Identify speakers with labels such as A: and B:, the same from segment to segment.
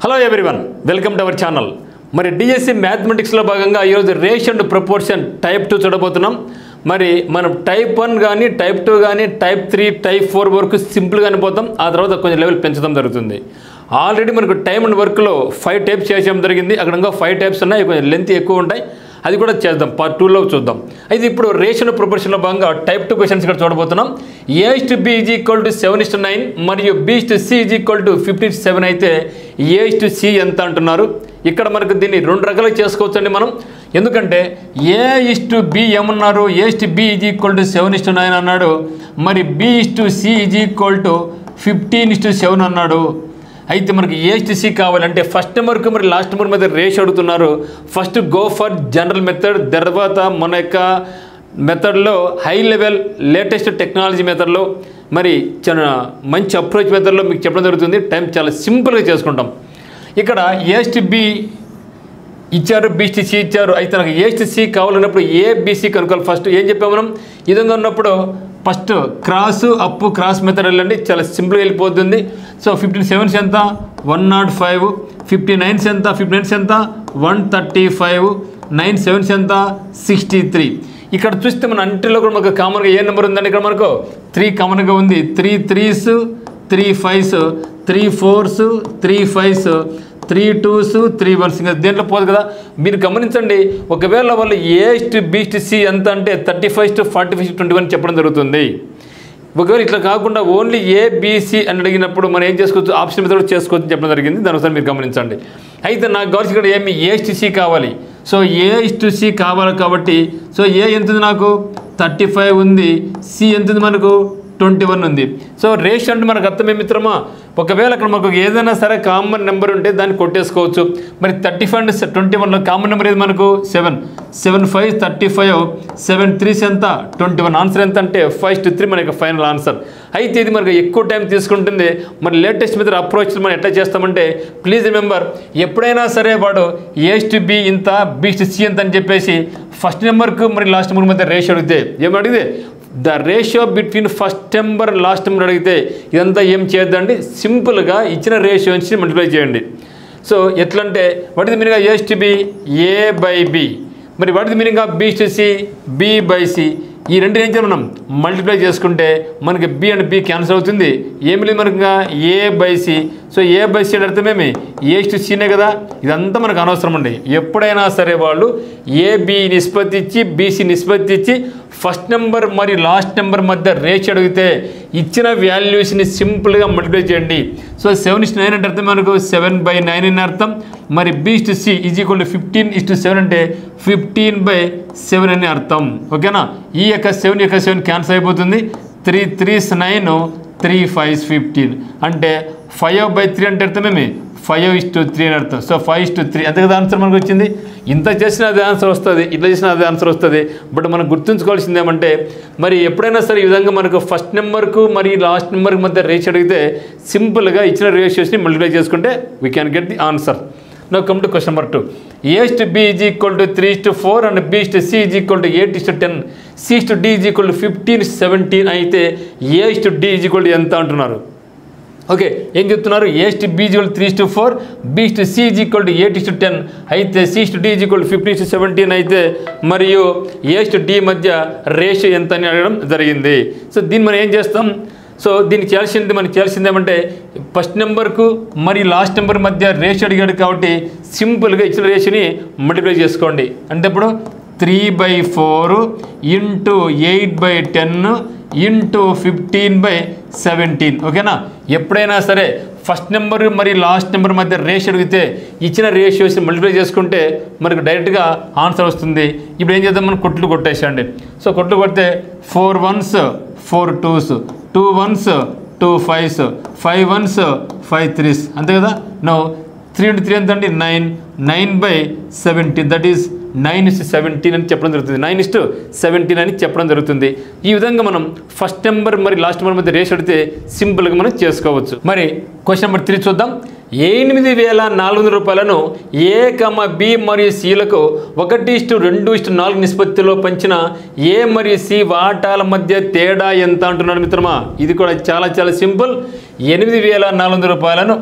A: Hello everyone, welcome to our channel. మరి DSC మ్యాథమెటిక్స్లో భాగంగా ఈరోజు రేషియో అండ్ ప్రపోర్షన్ టైప్ 2 చూడబోతున్నాం. మరి మనం టైప్ 1 కానీ టైప్ 2 కానీ టైప్ 3 టైప్ 4 వరకు సింపుల్గానే పోతాం. ఆ తర్వాత కొంచెం లెవెల్ పెంచడం జరుగుతుంది. ఆల్రెడీ మనకు టైమ్ అండ్ వర్క్లో 5 టైప్స్ చేయడం జరిగింది. అక్కడ ఇంకా 5 టైప్స్ ఉన్నాయి, కొంచెం లెంత్ ఎక్కువ ఉంటాయి. అది కూడా చేద్దాం, పార్ట్ 2లో చూద్దాం. అయితే ఇప్పుడు రేషియో ప్రొపోర్షన్లో భాగంగా టైప్ 2 క్వశ్చన్స్ ఇక్కడ చూడబోతున్నాం. A/B = 7:9 మరియు B/C = 15:7 అయితే A/C ఎంత అంటున్నారు. ఇక్కడ మనకు దీన్ని 2 రకాలుగా చేసుకోవచ్చండి మనం. ఎందుకంటే A/B ఏమన్నారు, A/B = 7:9 అన్నాడు, మరి B/C = 15:7 అన్నాడు. అయితే మనకి A/C కావాలంటే ఫస్ట్ నెంబర్కి మరి లాస్ట్ నెంబర్ మీద రేషియో అడుగుతున్నారు. First go for general method, తర్వాత మన యొక్క మెథడ్లో హై లెవెల్ లేటెస్ట్ టెక్నాలజీ మెథడ్లో మరి చాలా మంచి అప్రోచ్ మెథడ్లో మీకు చెప్పడం జరుగుతుంది. టైం చాలా సింపుల్గా చేసుకుంటాం. ఇక్కడ A/B ఇచ్చారు, B/C ఇచ్చారు. అయితే నాకు A/C కావాలన్నప్పుడు ABC కనుక్కోవాలి. ఫస్ట్ ఏం చెప్పాము మనం, ఈ విధంగా ఉన్నప్పుడు ఫస్ట్ క్రాస్ మెథడ్ వెళ్ళండి, చాలా సింపుల్గా వెళ్ళిపోతుంది. సో 15/7 ఎంత 105, 59 ఎంత 135, 9/7 ఎంత 63. ఇక్కడ చూస్తే మన అన్నింటిలో కూడా మనకు కామన్గా ఏ నెంబర్ ఉందండి, ఇక్కడ మనకు 3 కామన్గా ఉంది. 3 3s, 3 5s, 3 4s, 3 5s, 3 2s, 3 1s. ఇంకా దేంట్లో పోదు కదా. మీరు గమనించండి, ఒకవేళ వాళ్ళు A/B/C ఎంత అంటే 35 45 21 చెప్పడం జరుగుతుంది. ఒకవేళ ఇట్లా కాకుండా ఓన్లీ ABC అని అడిగినప్పుడు మనం ఏం చేసుకోవచ్చు, ఆప్షన్ మీద కూడా చేసుకోవచ్చు చెప్పడం జరిగింది. దానికోసం మీరు గమనించండి. అయితే నాకు కావాల్సి ఇక్కడ ఏమి A/C కావాలి. సో A/C కావాలి కాబట్టి సో A ఎంత ఉంది, నాకు 35 ఉంది, C ఎంత ఉంది, మనకు 21 ఉంది. సో రేషియో అంటే మనకు అర్థమే మిత్రమా. ఒకవేళ అక్కడ మనకు ఏదైనా సరే కామన్ నెంబర్ ఉంటే దాన్ని కొట్టేసుకోవచ్చు. మరి 35 అండ్ 21లో కామన్ నెంబర్ ఏది మనకు 7, 7 5 35, 7 3s ఎంత 21. ఆన్సర్ ఎంత అంటే 5-3 మన యొక్క ఫైనల్ ఆన్సర్. అయితే ఇది మనకు ఎక్కువ టైం తీసుకుంటుంది. మరి లేటెస్ట్ మీద అప్రోచ్ మనం ఎట్లా చేస్తామంటే, ప్లీజ్ రిమెంబర్, ఎప్పుడైనా సరే వాడు A/B ఇంత B/C ఎంత అని చెప్పేసి ఫస్ట్ నెంబర్కు మరి లాస్ట్ నెంబర్ మధ్య రేషియో అడిగితే ఏమడిగితే the ratio between first number last number అడిగితే ఇదంతా ఏం చేయొద్దండి, సింపుల్గా ఇచ్చిన రేషియో నుంచి మల్టిప్లై చేయండి. సో ఎట్లంటే what is meaning A/B A/B, మరి what is meaning B/C B/C. ఈ రెండు ఏం చేయాలి, మనం మల్టిప్లై చేసుకుంటే మనకి B అండ్ B క్యాన్సిల్ అవుతుంది. ఏమి లేదు మనకు A/C. సో A/C అంటే అర్థమేమి A/Cనే కదా. ఇదంతా మనకు అనవసరం అండి. ఎప్పుడైనా సరే వాళ్ళు AB నిష్పత్తి ఇచ్చి BC నిష్పత్తి ఇచ్చి ఫస్ట్ నెంబర్ మరి లాస్ట్ నెంబర్ మధ్య రేషియో అడిగితే ఇచ్చిన వాల్యూస్ని సింపుల్గా మల్టిప్లై చేయండి. సో 7:9 అంటే అర్థం మనకు 7/9 అని అర్థం. మరి B/C = 15:7 అంటే 15/7 అని అర్థం. ఓకేనా. ఈ యొక్క 7 క్యాన్సిల్ అయిపోతుంది. 3 3s 9, 3 5s 15 అంటే 5/3 అంటే అర్థమేమి 5:3 అని అర్థం. సో 5:3 అంతే కదా ఆన్సర్ మనకు వచ్చింది. ఇంత చేసిన అదే ఆన్సర్ వస్తుంది, ఇట్లా చేసిన అదే ఆన్సర్ వస్తుంది. బట్ మనం గుర్తుంచుకోవాల్సింది ఏమంటే, మరి ఎప్పుడైనా సరే ఈ విధంగా మనకు ఫస్ట్ నెంబర్కు మరి లాస్ట్ నెంబర్కి మధ్య రేషియో అడిగితే సింపుల్గా ఇచ్చిన రేషియోస్ని మల్టిప్లై చేసుకుంటే we can get the answer. Now come to question number 2. A/B = 3:4 and B/C = 8:10, C/D = 15:17 అయితే A/D ఎంత అంటున్నారు. ఓకే, ఏం చెప్తున్నారు, A/B = 3:4, B/C = 8:10 అయితే C/D = 15:17 అయితే మరియు A/D మధ్య రేషియో ఎంత అని అడగడం జరిగింది. సో దీన్ని మనం ఏం చేస్తాం, సో దీనికి చేయాల్సింది ఏమంటే ఫస్ట్ నెంబర్కు మరి లాస్ట్ నెంబర్ మధ్య రేషియో అడిగాడు కాబట్టి సింపుల్గా ఇచ్చిన రేషియోని మల్టిప్లై చేసుకోండి. అంటే ఇప్పుడు 3/4 × 8/10 × 15/17. ఓకేనా. ఎప్పుడైనా సరే ఫస్ట్ నెంబర్ మరి లాస్ట్ నెంబర్ మధ్య రేషియో అడిగితే ఇచ్చిన రేషియోస్ని మల్టిప్లై చేసుకుంటే మనకు డైరెక్ట్గా ఆన్సర్ వస్తుంది. ఇప్పుడు ఏం చేద్దాం, మనం కొట్లు కొట్టేసండి. సో కొట్లు కొడితే 4 1s 4 2s, 2 1s 2 5s, 5 1s 5 3s అంతే కదా. నో 3 × 3 ఎంత అండి 9, 9/17 దట్ ఈస్ 9:17 అని చెప్పడం జరుగుతుంది. 9:17 అని చెప్పడం జరుగుతుంది. ఈ విధంగా మనం ఫస్ట్ నెంబర్ మరి లాస్ట్ నెంబర్ మధ్య రేషియో అడిగితే సింపుల్గా మనం చేసుకోవచ్చు. మరి క్వశ్చన్ నెంబర్ 3 చూద్దాం. 8,400 రూపాయలను A, B మరియు Cలకు 1:2:4 నిష్పత్తిలో పంచిన A మరియు C వాటాల మధ్య తేడా ఎంత అంటున్నాడు మిత్రమా. ఇది కూడా చాలా సింపుల్. 8,400 రూపాయలను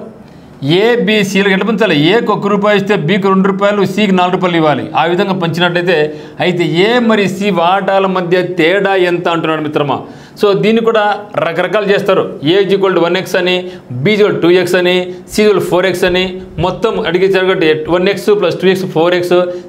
A: ఏబిసిలకు ఎట్లా పంచాలి? ఏకి ₹1 ఇస్తే బికి ₹2, సికి ₹4 ఇవ్వాలి. ఆ విధంగా పంచినట్టయితే అయితే ఏ మరి సి వాటాల మధ్య తేడా ఎంత అంటున్నాడు మిత్రమా. సో దీన్ని కూడా రకరకాలు చేస్తారు. ఏ ఈక్వల్ టు 1x అని, బి ఈక్వల్ 2x అని, సి ఈక్వల్ 4x అని మొత్తం అడిగించారు కాబట్టి 1x + 2x 4x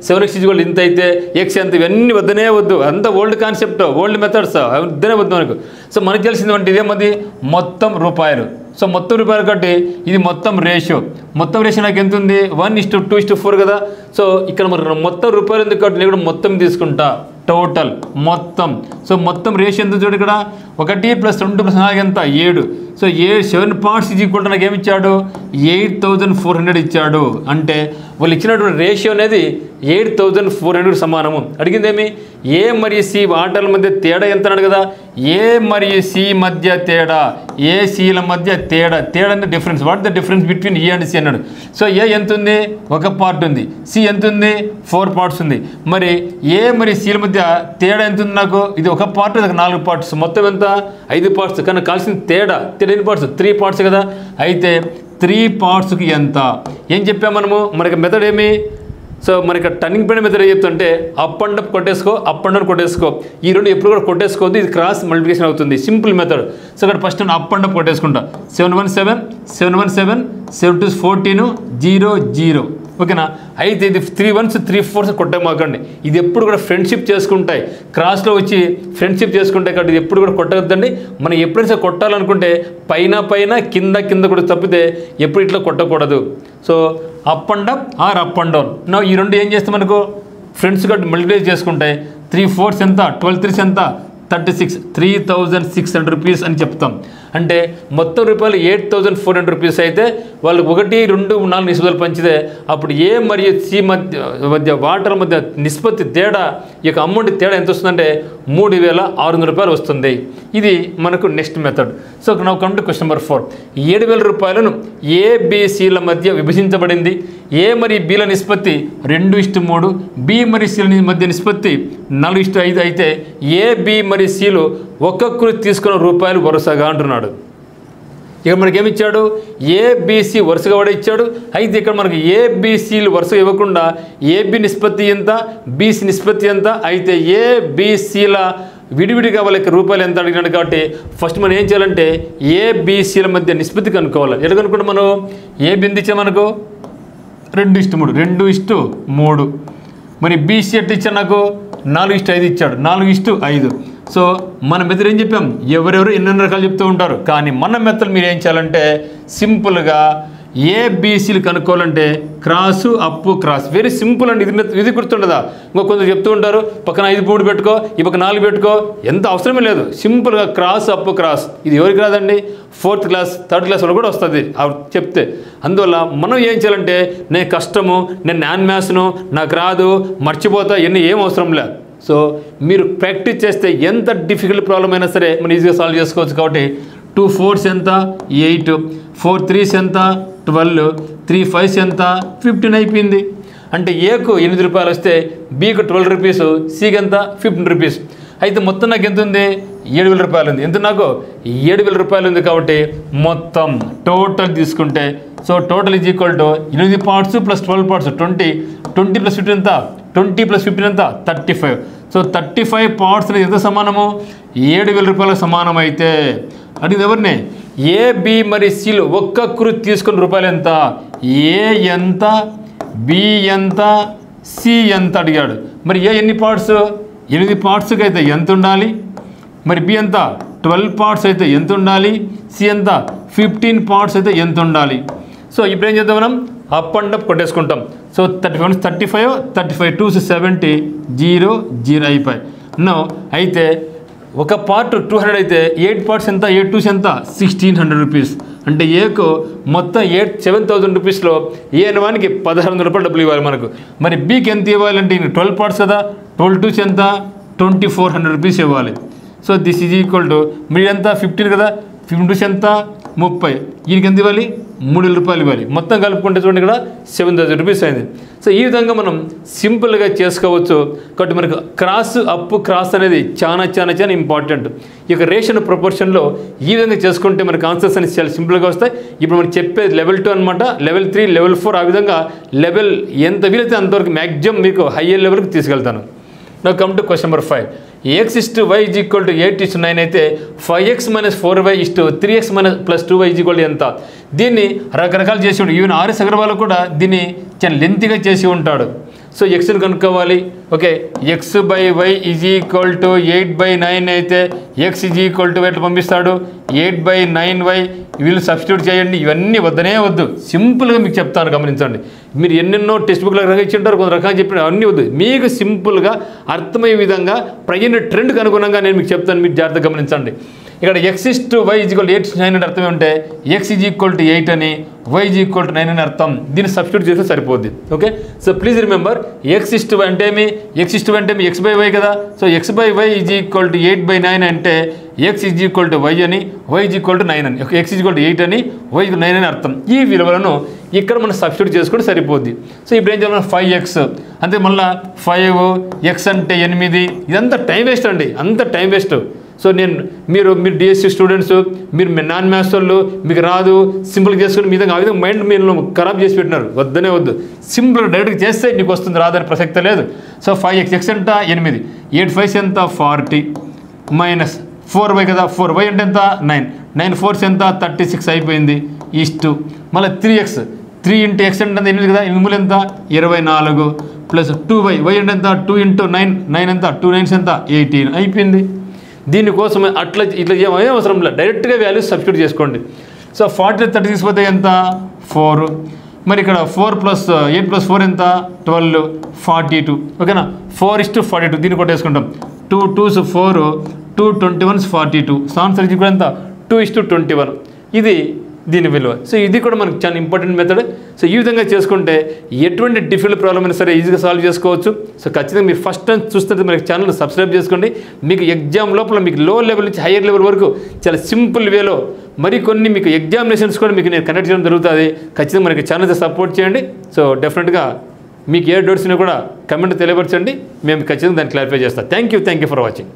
A: 7x equal ఇంత అయితే ఎక్స్ ఎంత, ఇవన్నీ వద్దనే వద్దు. అంతా ఓల్డ్ కాన్సెప్ట్, ఓల్డ్ మెథడ్స్ వద్దనే వద్దు మనకు. సో మనకు తెలిసింది అంటే ఇదేమది మొత్తం రూపాయలు. సో మొత్తం రూపాయలు కాబట్టి ఇది మొత్తం రేషియో. మొత్తం రేషియో నాకు ఎంత ఉంది? 1:2:4 కదా. సో ఇక్కడ మరి మొత్తం రూపాయలు ఎందుకు కాబట్టి నేను కూడా మొత్తం తీసుకుంటా, టోటల్ మొత్తం. సో మొత్తం రేషియో ఎంత చూడు ఇక్కడ, 1 + 2 + 4 ఎంత 7. సో 7 పార్ట్స్ ఈక్వల్ టు నాకు ఏమి ఇచ్చాడు? 8400 ఇచ్చాడు. అంటే వాళ్ళు ఇచ్చినటువంటి రేషియో అనేది 8400 సమానము. అడిగిందేమి? ఏ మరియు సి వాటాల మధ్య తేడా ఎంత అన్నాడు కదా. ఏ మరియు సి మధ్య తేడా, ఏ సిల మధ్య తేడా అంటే difference. What the difference between A and C అన్నాడు. సో ఏ ఎంత ఉంది? 1 పార్ట్ ఉంది. సి ఎంత ఉంది? 4 పార్ట్స్ ఉంది. మరి ఏ మరియు సిల మధ్య తేడా ఎంత ఉంది నాకు? ఇది 1 పార్ట్, ఇది 4 పార్ట్స్, మొత్తం ఎంత? 5 పార్ట్స్. కానీ కావాల్సిన తేడా ఎన్ని పార్ట్స్? 3 పార్ట్స్ కదా. అయితే 3 పార్ట్స్కి ఎంత ఏం చెప్పాము మనము? మనకి మెథడ్ ఏమి? సో మనకి టర్నింగ్ పాయింట్ మెథడ్ ఏం చెప్తుంటే అప్ అండ్ అప్ కొట్టేసుకో, అప్ అండ్ డౌన్ కొట్టేసుకో. ఈ రెండు ఎప్పుడు కూడా కొట్టేసుకోవద్దు, ఇది క్రాస్ మల్టిప్లికేషన్ అవుతుంది. Simple method. సో ఇక్కడ ఫస్ట్ అప్ అండ్ అప్ కొట్టేసుకుంటా. 717 717 7 2 14 0 0. ఓకేనా? అయితే ఇది 3 1s 3 4s కొట్టమాకండి. ఇది ఎప్పుడు కూడా ఫ్రెండ్షిప్ చేసుకుంటాయి, క్రాస్లో వచ్చి ఫ్రెండ్షిప్ చేసుకుంటాయి కాబట్టి ఇది ఎప్పుడు కూడా కొట్టవద్దండి. మనం ఎప్పుడైనా కొట్టాలనుకుంటే పైన కింద కూడా తప్పితే ఎప్పుడు ఇట్లా కొట్టకూడదు. So up and up or up and down. నా ఈ రెండు ఏం చేస్తే మనకు ఫ్రెండ్స్ కాబట్టి మల్టిప్లై చేసుకుంటాయి. 3 4s ఎంత? 12 3s ఎంత? 36. 3600 రూపీస్ అని చెప్తాం. అంటే మొత్తం రూపాయలు 8400 రూపీస్ అయితే వాళ్ళు 1 2 4 నిష్పత్తులు పంచితే అప్పుడు ఏ మరియు సి మధ్య వాటర్ మధ్య నిష్పత్తి తేడా, ఈ యొక్క అమౌంట్ తేడా ఎంత వస్తుందంటే 3600 రూపాయలు వస్తుంది. ఇది మనకు next method. So now come to question number 4. 7000 రూపాయలను ఏబిసిల మధ్య విభజించబడింది. ఏ మరియు బిల నిష్పత్తి 2:3, బి మరియు సిల మధ్య నిష్పత్తి 4:5 అయితే ఏ బి మరియు సిలు ఒక్కొక్కరు తీసుకున్న రూపాయలు వరుసగా అంటున్నాడు. ఇక మనకేమిచ్చాడు? ఏబిసి వరుసగా కూడా ఇచ్చాడు. అయితే ఇక్కడ మనకు ఏబిసిలు వరుసగా ఇవ్వకుండా ఏబి నిష్పత్తి ఎంత, బీసీ నిష్పత్తి ఎంత, అయితే ఏబిసిల విడివిడిగా వాళ్ళకి రూపాయలు ఎంత అడిగినాడు. కాబట్టి ఫస్ట్ మనం ఏం చేయాలంటే ఏబిసిల మధ్య నిష్పత్తి కనుక్కోవాలి. ఎట్లా కనుక్కుంటే మనం ఏబి ఎంత ఇచ్చా మనకు 2:3. మరి బీసీ ఎట్లా ఇచ్చాడు నాకు 4:5 ఇచ్చాడు, 4:5. సో మన మెథడ్ ఏం చెప్పాం? ఎవరెవరు ఎన్నెన్ని రకాలు చెప్తూ ఉంటారు. కానీ మన మెథడ్ మీరు ఏం చేయాలంటే సింపుల్గా ఏబిసిలు కనుక్కోవాలంటే క్రాసు అప్పు క్రాస్, వెరీ సింపుల్ అండి. ఇది గుర్తుండదా? ఇంకో కొందరు చెప్తూ ఉంటారు పక్కన 5 3 పెట్టుకో, ఈ పక్క 4 పెట్టుకో, ఎంత అవసరమే లేదు. సింపుల్గా క్రాస్ అప్పు క్రాస్. ఇది ఎవరికి రాదండి? 4th క్లాస్ 3rd క్లాస్ వాళ్ళు కూడా వస్తుంది చెప్తే. అందువల్ల మనం ఏం చేయాలంటే నేను కష్టము, నేను నాన్ మ్యాథ్స్ను నాకు రాదు, మర్చిపోతా, ఇవన్నీ ఏం అవసరం లేదు. సో మీరు ప్రాక్టీస్ చేస్తే ఎంత డిఫికల్ట్ ప్రాబ్లం అయినా సరే మనం ఈజీగా సాల్వ్ చేసుకోవచ్చు. కాబట్టి 2 4s ఎంత? 8, 4 3s ఎంత? 12, 3 5s ఎంత? 15 అయిపోయింది. అంటే ఏకు 8 రూపాయలు వస్తే బీకు 12 రూపీస్, సికి ఎంత? 15 రూపీస్. అయితే మొత్తం నాకు ఎంత ఉంది? 7000 రూపాయలు ఉంది. ఎంత నాకు? 7000 రూపాయలు ఉంది. కాబట్టి మొత్తం టోటల్ తీసుకుంటే so total is equal to 8 parts plus 12 parts 20 20 + 15 ఎంత? 20 + 15 ఎంత? 35. సో 35 పార్ట్స్ ఎంత సమానము? 7000 రూపాయలకు సమానం. అయితే అడిగింది ఎవరిని? ఏ బి మరి సిలు ఒక్కొక్కరు తీసుకున్న రూపాయలు ఎంత? ఏ ఎంత, బి ఎంత, సి ఎంత అడిగాడు. మరి ఏ ఎన్ని పార్ట్స్? 8 పార్ట్స్కి అయితే ఎంత ఉండాలి? మరి బి ఎంత? 12 పార్ట్స్ అయితే ఎంత ఉండాలి? సి ఎంత? 15 పార్ట్స్ అయితే ఎంత ఉండాలి? సో ఇప్పుడు ఏం చేద్దాం మనం? అప్ అండ్ అప్ కొట్టేసుకుంటాం. సో 35 35 2 70 0 0 అయిపోయి. నో అయితే ఒక పార్ట్ 200 అయితే 8 పార్ట్స్ ఎంత? 8 2s ఎంత? 1600 రూపీస్. అంటే ఏకు మొత్తం 7000 రూపీస్లో ఏ అనవానికి 1600 రూపాయలు డబ్బులు ఇవ్వాలి మనకు. మరి బీకి ఎంత ఇవ్వాలంటే 12 పార్ట్స్ కదా, 12 2s ఎంత? 2400 రూపీస్ ఇవ్వాలి. So this is equal to మీరు ఎంత? 15 కదా, 15 2s ఎంత? 30. దీనికి ఎంత ఇవ్వాలి? 3,000 రూపాయలు ఇవ్వాలి. మొత్తం కలుపుకుంటే చూడండి ఇక్కడ 7,000 రూపీస్ అయింది. సో ఈ విధంగా మనం సింపుల్గా చేసుకోవచ్చు. కాబట్టి మనకు క్రాస్ అనేది చాలా ఇంపార్టెంట్. ఈ యొక్క రేషన్ ప్రపోర్షన్లో ఈ విధంగా చేసుకుంటే మనకు ఆన్సర్స్ అనేది చాలా సింపుల్గా వస్తాయి. ఇప్పుడు మనం చెప్పేది లెవెల్ 2 అనమాట. లెవెల్ 3, లెవెల్ 4 ఆ విధంగా లెవెల్ ఎంత వీలైతే అంతవరకు మ్యాక్సిమం మీకు హయ్యర్ లెవెల్కి తీసుకెళ్తాను. Now come to question number 5. X is to y is equal to 8 is to 9 అయితే 5x minus 4y is to 3x plus 2y is equal to ఎంత? దీన్ని రకరకాలు చేసి ఉంటాడు. ఈవెన్ ఆర్ఎస్ అగర్వాల్ కూడా దీన్ని చాలా లెంతీగా చేసి ఉంటాడు. సో ఎక్స్ని కనుక్కోవాలి. Okay, x by y is equal to 8/9 అయితే ఎక్స్ ఈజ్ ఈక్వల్ టు ఎట్లా పంపిస్తాడు? 8/9y. వీళ్ళు సబ్స్టిట్యూట్ చేయండి. ఇవన్నీ వద్దనే వద్దు, సింపుల్గా మీకు చెప్తాను, గమనించండి. మీరు ఎన్నెన్నో టెక్స్ట్ బుక్లో రకంగా ఇచ్చింటారు, కొంత రకంగా చెప్పిన అన్నీ వద్దు. మీకు సింపుల్గా అర్థమయ్యే విధంగా ప్రజెంట్ ట్రెండ్కి అనుగుణంగా నేను మీకు చెప్తాను, మీరు జాగ్రత్తగా గమనించండి. ఇక్కడ x is to y is equal to 8 to 9 అని అర్థం ఏమంటే x is equal to 8 అని y is equal to 9 అని అర్థం. దీన్ని సబ్స్టిట్యూట్ చేస్తే సరిపోద్ది. Okay, so please remember x is to y అంటే ఏమి? x is to y అంటే x by y కదా. So x by y is equal to 8/9 అంటే x is equal to y అని y is equal to 9 అని. Okay, x is equal to 8 అని y is equal to 9 అని అర్థం. ఈ విలువలను ఇక్కడ మనం సబ్స్టిట్యూట్ చేసుకుంటే సరిపోద్ది. సో ఇప్పుడు ఏం చేయాలి? 5x అంటే మళ్ళీ 5x అంటే 8. ఇదంతా టైం వేస్ట్ అండి, అంత టైం వేస్ట్. సో మీరు డిఎస్సి స్టూడెంట్స్, మీరు నాన్ మ్యాథ్స్ వాళ్ళు, మీకు రాదు, సింపుల్గా చేసుకుని మీ ఆ విధంగా మైండ్ మీరు ఖరాబ్ చేసి పెట్టినారు. వద్దనే వద్దు, సింపుల్గా డైరెక్ట్గా చేస్తే నీకు వస్తుంది, రాదని ప్రసక్తే లేదు. సో 5x ఎంత? 8. 8 5 ఎంత? 40 మైనస్ 4y కదా. 4y అంటే ఎంత? 9. 9 4 ఎంత? 36 అయిపోయింది. ఈస్టు మళ్ళీ 3x. 3 ఇంటూ x అంటే 8 కదా. 8 ఎంత? 24 ప్లస్ 2y. y అంటే ఎంత? 2 ఇంటూ 9. 9 ఎంత? 2 9 ఎంత? 18 అయిపోయింది. దీనికోసమే ఇట్లా ఏమీ అవసరం లేదు, డైరెక్ట్గా వాల్యూస్ సబ్స్టిట్యూట్ చేసుకోండి. సో 40 36 పోతే ఎంత? 4. మరి ఇక్కడ 4 ప్లస్ 8 ప్లస్ 4 ఎంత? 12 42. ఓకేనా? 4:42 దీన్ని కొట్టేసుకుంటాం. 2 2s 4 2 21s 42. ఆన్సర్ కూడా ఎంత? 2:21. ఇది దీని విలువ. సో ఇది కూడా మనకు చాలా ఇంపార్టెంట్ మెథడ్. సో ఈ విధంగా చేసుకుంటే ఎటువంటి డిఫికల్ట్ ప్రాబ్లమ్ అయినా సరే ఈజీగా సాల్వ్ చేసుకోవచ్చు. సో ఖచ్చితంగా మీరు ఫస్ట్ టైం చూస్తుంటే మనకి ఛానల్ సబ్స్క్రైబ్ చేసుకోండి. మీకు ఎగ్జామ్ లోపల మీకు లో లెవెల్ నుంచి హైయర్ లెవెల్ వరకు చాలా సింపుల్ వేలో మరికొన్ని మీకు ఎగ్జామినేషన్స్ కూడా మీకు నేను కండక్ట్ చేయడం జరుగుతుంది. ఖచ్చితంగా మనకి ఛానల్ సపోర్ట్ చేయండి. సో డెఫినెట్గా మీకు ఏ డౌట్స్ ఉన్నా కూడా కమెంట్ తెలియపరచండి, మేము ఖచ్చితంగా దాన్ని క్లారిఫై చేస్తాం. Thank you for watching.